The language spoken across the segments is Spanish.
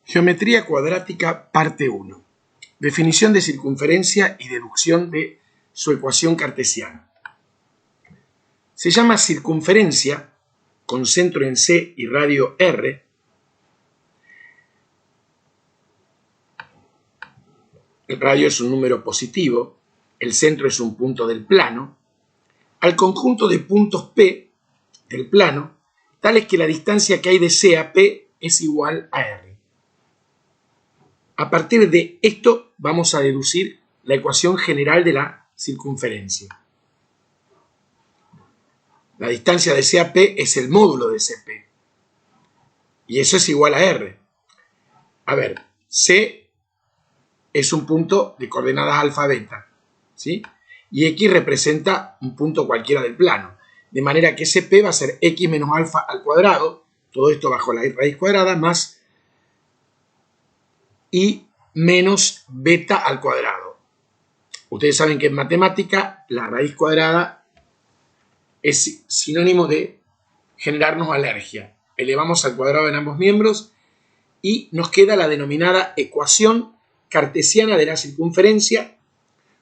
Geometría cuadrática, parte 1. Definición de circunferencia y deducción de su ecuación cartesiana. Se llama circunferencia, con centro en C y radio R, el radio es un número positivo, el centro es un punto del plano, al conjunto de puntos P del plano, tales que la distancia que hay de C a P es igual a R. A partir de esto vamos a deducir la ecuación general de la circunferencia. La distancia de C a P es el módulo de CP. Y eso es igual a R. A ver, C es un punto de coordenadas alfa beta, ¿sí? Y X representa un punto cualquiera del plano. De manera que CP va a ser X menos alfa al cuadrado, todo esto bajo la raíz cuadrada, más Y menos beta al cuadrado. Ustedes saben que en matemática la raíz cuadrada es sinónimo de generarnos alergia. Elevamos al cuadrado en ambos miembros y nos queda la denominada ecuación cartesiana de la circunferencia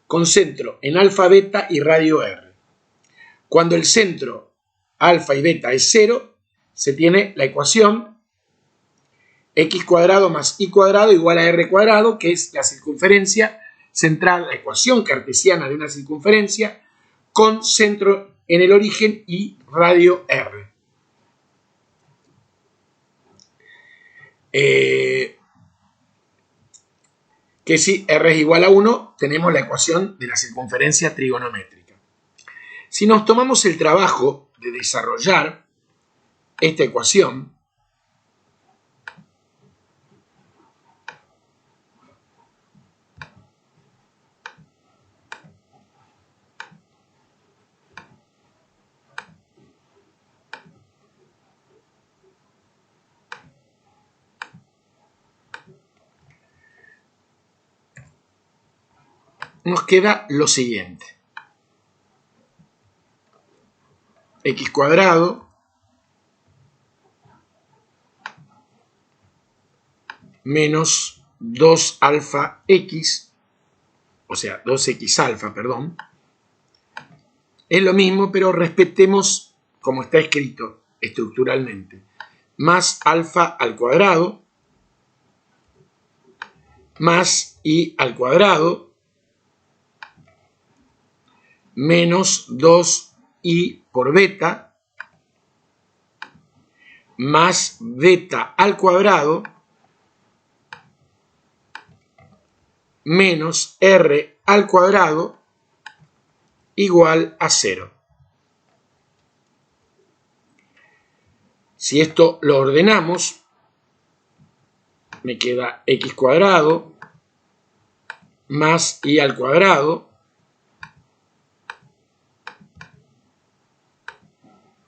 con centro en alfa, beta y radio R. Cuando el centro alfa y beta es 0, se tiene la ecuación x cuadrado más y cuadrado igual a r cuadrado, que es la circunferencia central, la ecuación cartesiana de una circunferencia con centro en el origen y radio r. Que si r es igual a 1, tenemos la ecuación de la circunferencia trigonométrica. Si nos tomamos el trabajo de desarrollar esta ecuación, nos queda lo siguiente. X cuadrado menos 2 alfa x, o sea, 2x alfa, perdón, es lo mismo, pero respetemos como está escrito estructuralmente. Más alfa al cuadrado, más y al cuadrado, menos 2i por beta, más beta al cuadrado, menos r al cuadrado, igual a 0. Si esto lo ordenamos, me queda x cuadrado más y al cuadrado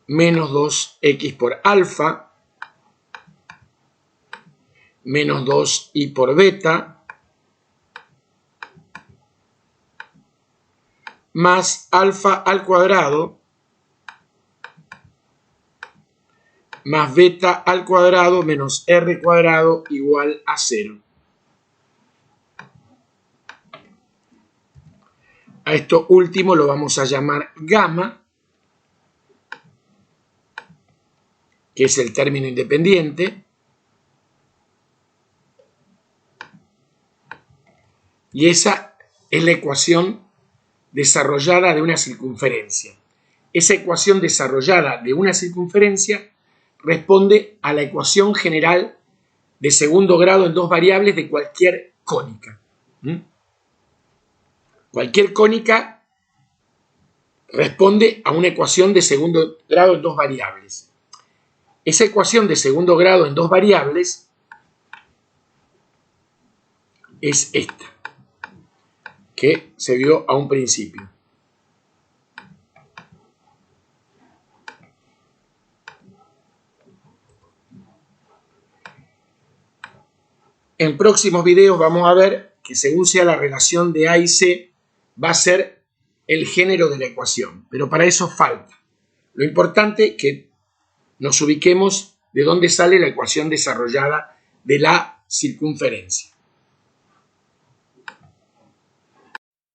menos 2x por alfa menos 2y por beta más alfa al cuadrado más beta al cuadrado menos r cuadrado igual a 0. A esto último lo vamos a llamar gamma, que es el término independiente, y esa es la ecuación desarrollada de una circunferencia. Esa ecuación desarrollada de una circunferencia responde a la ecuación general de segundo grado en dos variables de cualquier cónica. Cualquier cónica responde a una ecuación de segundo grado en dos variables. Esa ecuación de segundo grado en dos variables es esta, que se vio a un principio. En próximos videos vamos a ver que según sea la relación de A y C, va a ser el género de la ecuación, pero para eso falta. Lo importante es que nos ubiquemos de dónde sale la ecuación desarrollada de la circunferencia.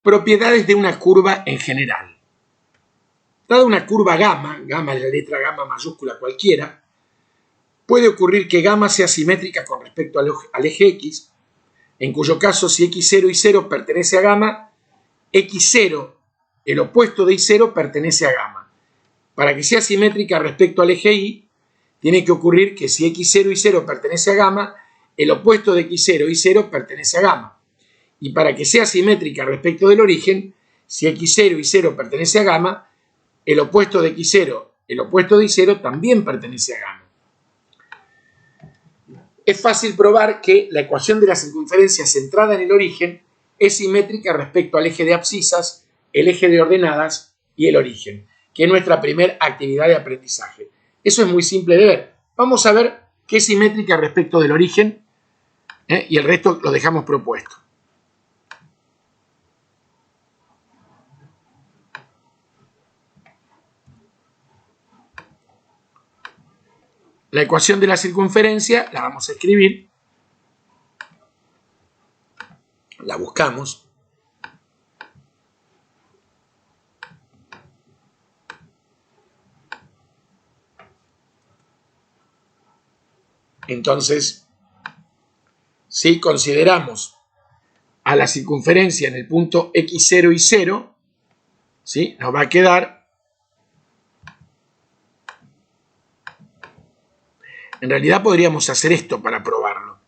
Propiedades de una curva en general. Dada una curva gamma, gamma es la letra gamma mayúscula cualquiera, puede ocurrir que gamma sea simétrica con respecto al eje X, en cuyo caso si X0 y 0 pertenece a gamma, X0, el opuesto de Y0, pertenece a gamma. Para que sea simétrica respecto al eje Y, tiene que ocurrir que si X0 y 0 pertenece a gamma, el opuesto de X0 y 0 pertenece a gamma. Y para que sea simétrica respecto del origen, si X0 y 0 pertenece a gamma, el opuesto de X0, el opuesto de Y0 también pertenece a gamma. Es fácil probar que la ecuación de la circunferencia centrada en el origen es simétrica respecto al eje de abscisas, el eje de ordenadas y el origen, que es nuestra primera actividad de aprendizaje. Eso es muy simple de ver. Vamos a ver qué es simétrica respecto del origen, y el resto lo dejamos propuesto. La ecuación de la circunferencia la vamos a escribir, la buscamos. Entonces, si consideramos a la circunferencia en el punto X0 y 0, ¿sí?, nos va a quedar, en realidad podríamos hacer esto para probarlo.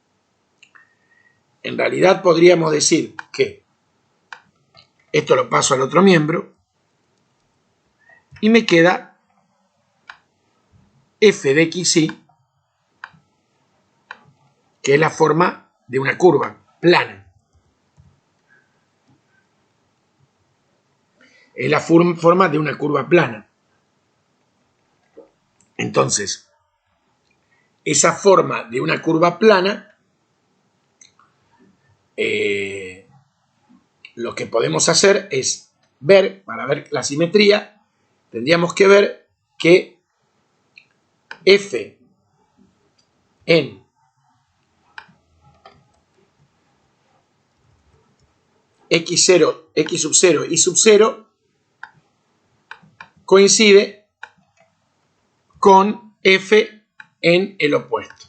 En realidad podríamos decir que esto lo paso al otro miembro y me queda f de xy, que es la forma de una curva plana. Es la forma de una curva plana. Entonces, esa forma de una curva plana, lo que podemos hacer es ver, para ver la simetría, tendríamos que ver que f en x0, x sub 0 y sub 0 coincide con f en el opuesto.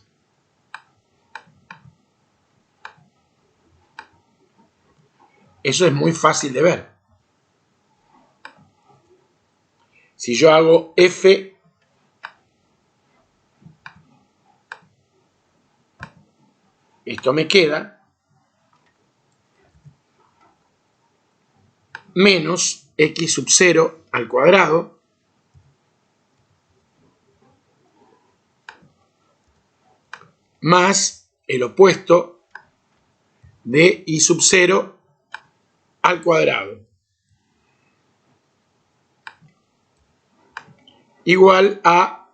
Eso es muy fácil de ver. Si yo hago f esto me queda menos x sub 0 al cuadrado más el opuesto de y sub 0 al cuadrado igual a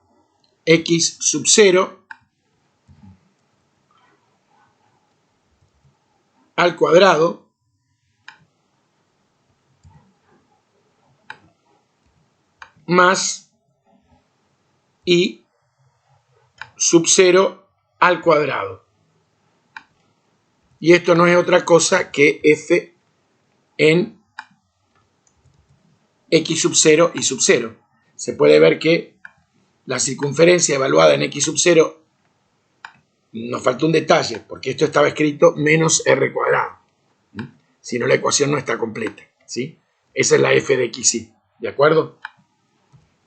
x sub 0 al cuadrado más y sub 0 al cuadrado. Y esto no es otra cosa que f en x sub 0 y sub 0. Se puede ver que la circunferencia evaluada en x sub 0, nos faltó un detalle, porque esto estaba escrito menos r cuadrado. Si no, la ecuación no está completa, ¿sí? Esa es la f de xy, ¿de acuerdo?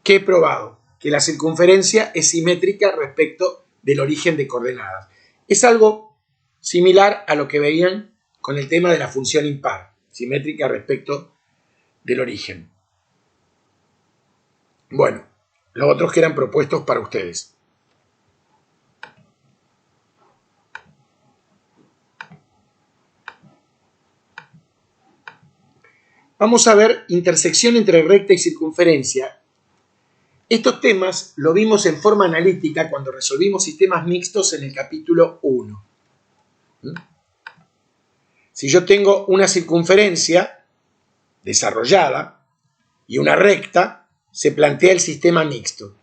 ¿Qué he probado? Que la circunferencia es simétrica respecto del origen de coordenadas. Es algo similar a lo que veían con el tema de la función impar, simétrica respecto del origen. Bueno, los otros que eran propuestos para ustedes. Vamos a ver intersección entre recta y circunferencia. Estos temas lo vimos en forma analítica cuando resolvimos sistemas mixtos en el capítulo 1. Si yo tengo una circunferencia desarrollada y una recta, se plantea el sistema mixto.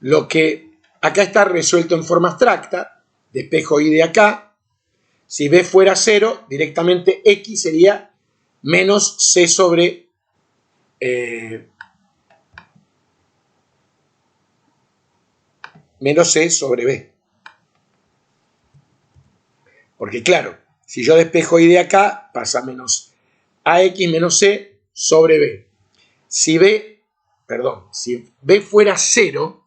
Lo que Acá está resuelto en forma abstracta, despejo y de acá. Si b fuera 0, directamente x sería menos c sobre b. Porque claro, si yo despejo y de acá, pasa menos ax menos c sobre b. Si b fuera 0,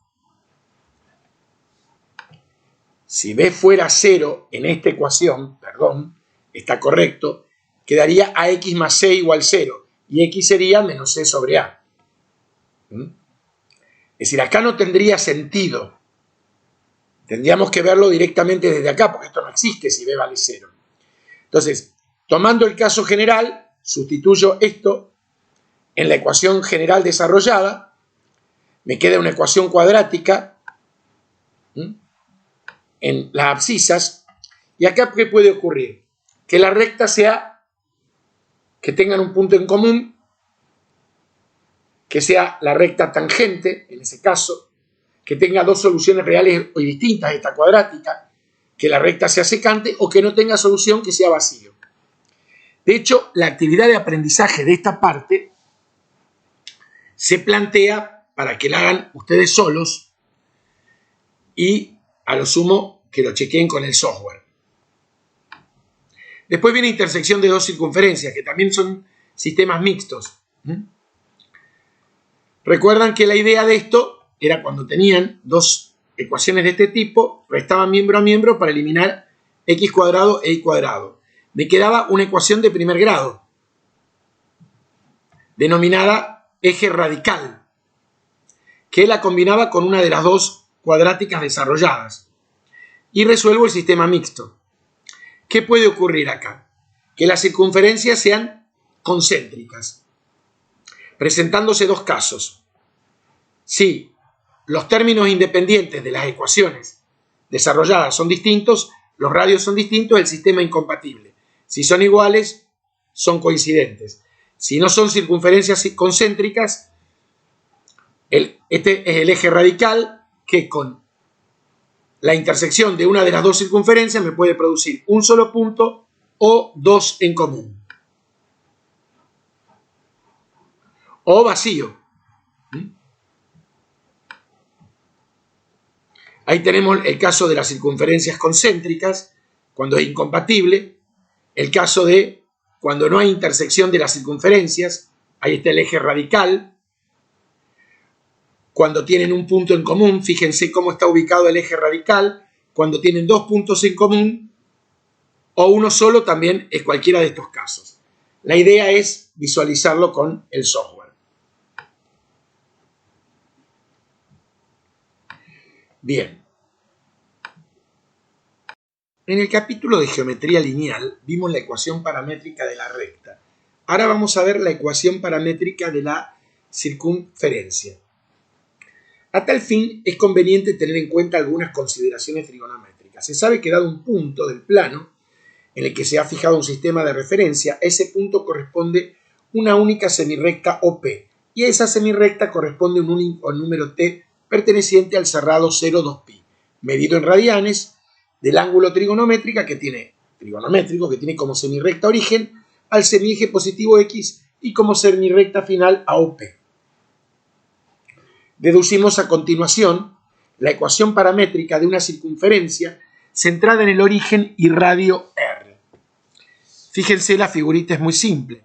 si b fuera 0 en esta ecuación, está correcto, quedaría ax más c igual 0. Y x sería menos c sobre a. Es decir, acá no tendría sentido. Tendríamos que verlo directamente desde acá, porque esto no existe si b vale 0. Entonces, tomando el caso general, sustituyo esto en la ecuación general desarrollada, me queda una ecuación cuadrática en las abscisas, y acá ¿qué puede ocurrir? Que la recta que tengan un punto en común, que sea la recta tangente, en ese caso, que tenga dos soluciones reales y distintas, esta cuadrática, que la recta sea secante, o que no tenga solución, que sea vacío. De hecho, la actividad de aprendizaje de esta parte se plantea para que la hagan ustedes solos y a lo sumo que lo chequeen con el software. Después viene intersección de dos circunferencias, que también son sistemas mixtos. Recuerdan que la idea de esto era cuando tenían dos ecuaciones de este tipo, restaban miembro a miembro para eliminar x cuadrado e y cuadrado. Me quedaba una ecuación de primer grado, denominada eje radical, que la combinaba con una de las dos cuadráticas desarrolladas. Y resuelvo el sistema mixto. ¿Qué puede ocurrir acá? Que las circunferencias sean concéntricas, presentándose dos casos. Si los términos independientes de las ecuaciones desarrolladas son distintos, los radios son distintos, el sistema es incompatible. Si son iguales, son coincidentes. Si no son circunferencias concéntricas, este es el eje radical que con la intersección de una de las dos circunferencias me puede producir un solo punto o dos en común. O vacío. Ahí tenemos el caso de las circunferencias concéntricas, cuando es incompatible. El caso de cuando no hay intersección de las circunferencias, ahí está el eje radical. Cuando tienen un punto en común, fíjense cómo está ubicado el eje radical. Cuando tienen dos puntos en común, o uno solo, también es cualquiera de estos casos. La idea es visualizarlo con el software. Bien. En el capítulo de geometría lineal vimos la ecuación paramétrica de la recta. Ahora vamos a ver la ecuación paramétrica de la circunferencia. A tal fin, es conveniente tener en cuenta algunas consideraciones trigonométricas. Se sabe que dado un punto del plano en el que se ha fijado un sistema de referencia, a ese punto corresponde una única semirrecta OP, y a esa semirrecta corresponde un único número t perteneciente al cerrado 0, 2pi, medido en radianes del ángulo trigonométrico que tiene como semirrecta origen al semieje positivo x y como semirrecta final a OP. Deducimos a continuación la ecuación paramétrica de una circunferencia centrada en el origen y radio r. Fíjense, la figurita es muy simple.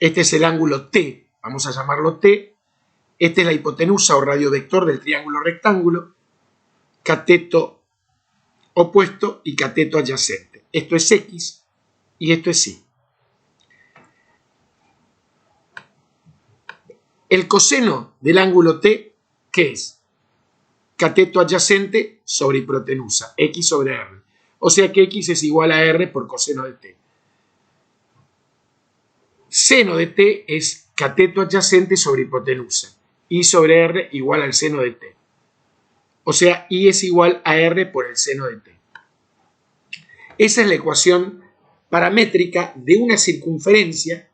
Este es el ángulo t, vamos a llamarlo t. Esta es la hipotenusa o radiovector del triángulo rectángulo, cateto opuesto y cateto adyacente. Esto es x y esto es y. El coseno del ángulo t, ¿qué es? Cateto adyacente sobre hipotenusa, x sobre r. O sea que x es igual a r por coseno de t. Seno de t es cateto adyacente sobre hipotenusa. Y sobre r igual al seno de t. O sea, y es igual a r por el seno de t. Esa es la ecuación paramétrica de una circunferencia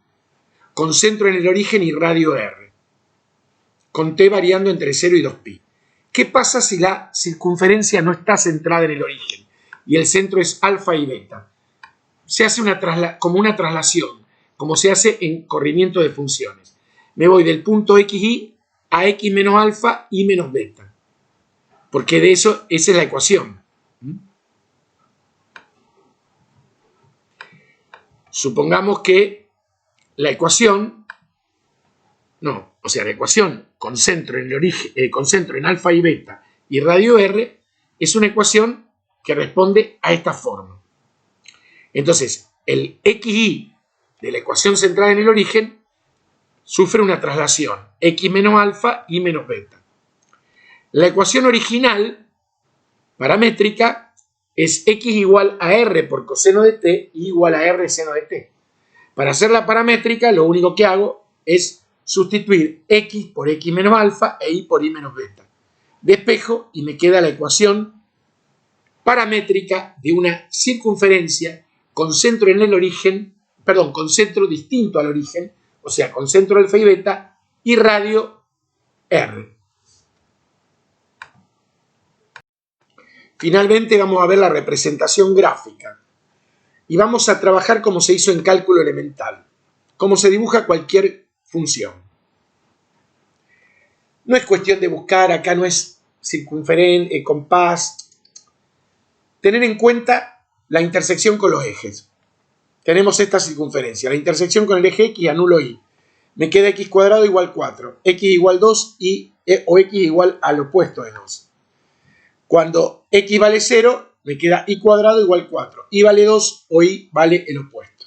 con centro en el origen y radio r, con t variando entre 0 y 2pi. ¿Qué pasa si la circunferencia no está centrada en el origen y el centro es alfa y beta? Se hace como una traslación, como se hace en corrimiento de funciones. Me voy del punto xy a x menos alfa y menos beta, porque de eso, esa es la ecuación. Supongamos que la ecuación, la ecuación con centro en el origen, con centro en alfa y beta y radio r, es una ecuación que responde a esta forma. Entonces, el xy de la ecuación centrada en el origen sufre una traslación, x menos alfa y menos beta. La ecuación original, paramétrica, es x igual a r por coseno de t y igual a r seno de t. Para hacerla paramétrica, lo único que hago es sustituir x por x menos alfa e y por y menos beta. Despejo y me queda la ecuación paramétrica de una circunferencia con centro en el origen, perdón, con centro distinto al origen, o sea, con centro alfa y beta y radio r. Finalmente vamos a ver la representación gráfica y vamos a trabajar como se hizo en cálculo elemental, como se dibuja cualquier función. No es cuestión de buscar, acá no es circunferencia, compás. Tener en cuenta la intersección con los ejes. Tenemos esta circunferencia, la intersección con el eje x, anulo y. Me queda x cuadrado igual 4, x igual 2 o x igual al opuesto de 2. Cuando x vale 0, me queda y cuadrado igual 4, y vale 2 o y vale el opuesto.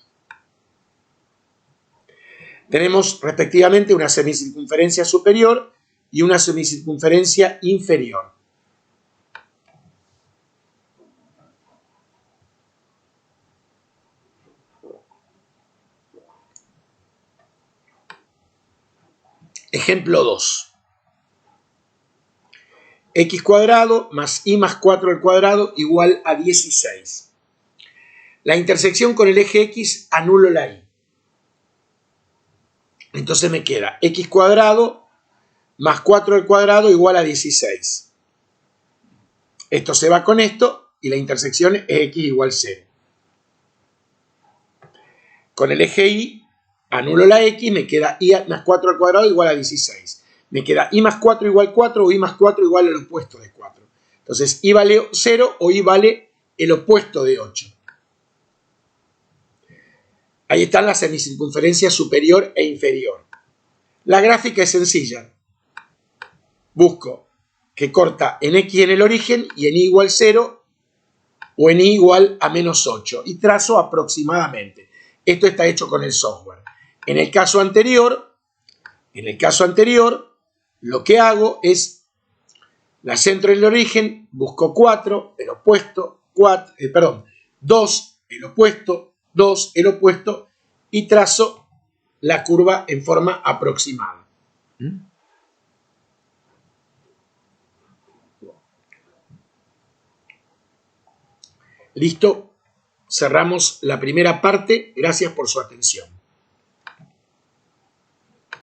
Tenemos respectivamente una semicircunferencia superior y una semicircunferencia inferior. Ejemplo 2. X cuadrado más y más 4 al cuadrado igual a 16. La intersección con el eje x anulo la y. Entonces me queda x cuadrado más 4 al cuadrado igual a 16. Esto se va con esto y la intersección es x igual 0. Con el eje y anulo la x, me queda y más 4 al cuadrado igual a 16. Me queda y más 4 igual 4 o y más 4 igual al opuesto de 4. Entonces, y vale 0 o y vale el opuesto de 8. Ahí están las semicircunferencias superior e inferior. La gráfica es sencilla. Busco que corta en x en el origen y en y igual 0 o en y igual a menos 8. Y trazo aproximadamente. Esto está hecho con el software. En el caso anterior, lo que hago es la centro en el origen, busco 4, el opuesto, 2, el opuesto, 2, el opuesto, y trazo la curva en forma aproximada. Listo, cerramos la primera parte. Gracias por su atención.